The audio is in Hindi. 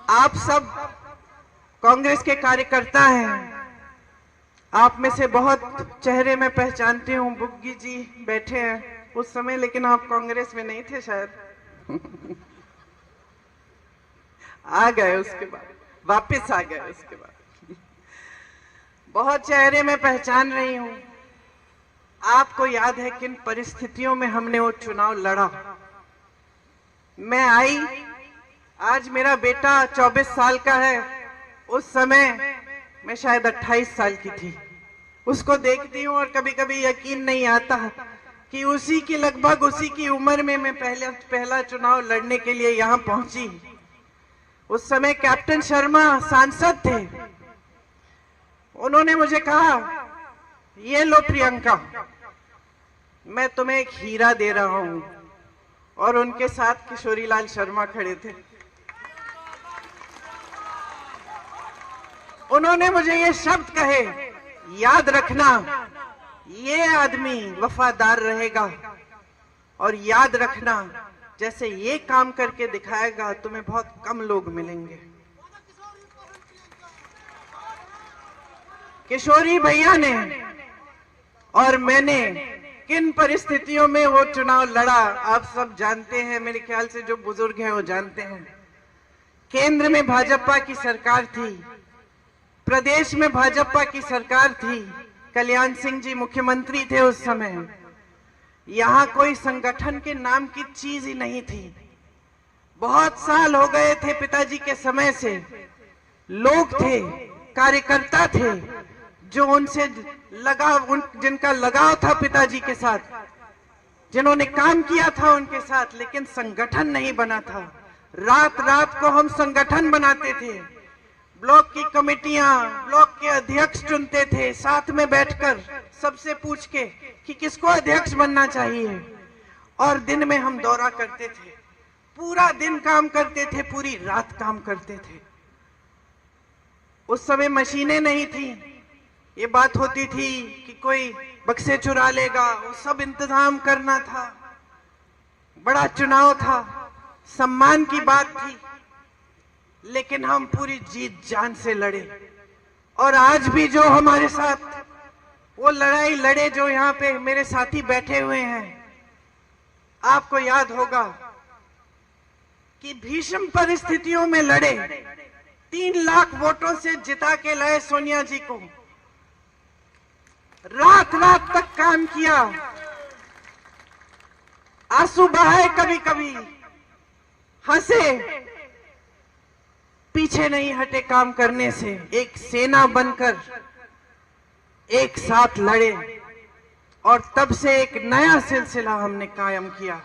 आप सब कांग्रेस के कार्यकर्ता हैं। आप में से बहुत चेहरे में पहचानती हूँ। बुग्गी जी बैठे हैं उस समय, लेकिन आप कांग्रेस में नहीं थे शायद। आ गए उसके बाद, वापस आ गए उसके बाद। बहुत चेहरे में पहचान रही हूँ। आपको याद है किन परिस्थितियों में हमने वो चुनाव लड़ा। मैं आई, आज मेरा बेटा 24 साल का है, उस समय मैं शायद 28 साल की थी। उसको देखती हूँ और कभी कभी यकीन नहीं आता कि उसी की लगभग उसी की उम्र में मैं पहला चुनाव लड़ने के लिए यहाँ पहुंची। उस समय कैप्टन शर्मा सांसद थे। उन्होंने मुझे कहा, ये लो प्रियंका, मैं तुम्हें एक हीरा दे रहा हूं। और उनके साथ किशोरीलाल शर्मा खड़े थे। उन्होंने मुझे ये शब्द कहे, याद रखना ये आदमी वफादार रहेगा, और याद रखना जैसे ये काम करके दिखाएगा तुम्हें बहुत कम लोग मिलेंगे। किशोरी भैया ने और मैंने किन परिस्थितियों में वो चुनाव लड़ा आप सब जानते हैं। मेरे ख्याल से जो बुजुर्ग हैं वो जानते हैं। केंद्र में भाजपा की सरकार थी, प्रदेश में भाजपा की सरकार थी। कल्याण सिंह जी मुख्यमंत्री थे उस समय। यहाँ कोई संगठन के नाम की चीज ही नहीं थी। बहुत साल हो गए थे पिताजी के समय से। लोग थे, कार्यकर्ता थे, जो उनसे जिनका लगाव था पिताजी के साथ, जिन्होंने काम किया था उनके साथ, लेकिन संगठन नहीं बना था। रात रात को हम संगठन बनाते थे। ब्लॉक की कमेटियां, ब्लॉक के अध्यक्ष चुनते थे, साथ में बैठकर सबसे पूछ के कि किसको अध्यक्ष बनना चाहिए। और दिन में हम दौरा करते थे, पूरा दिन काम करते थे, पूरी रात काम करते थे। उस समय मशीनें नहीं थी। ये बात होती थी कि कोई बक्से चुरा लेगा, वो सब इंतजाम करना था। बड़ा चुनाव था, सम्मान की बात थी, लेकिन हम पूरी जीत जान से लड़े। और आज भी जो हमारे साथ वो लड़ाई लड़े, जो यहाँ पे मेरे साथी बैठे हुए हैं, आपको याद होगा कि भीषण परिस्थितियों में लड़े। 3 लाख वोटों से जिता के लाए सोनिया जी को। रात रात तक काम किया, आंसू बहाए, कभी कभी हंसे, पीछे नहीं हटे काम करने से। एक सेना बनकर एक साथ लड़े, और तब से एक नया सिलसिला हमने कायम किया।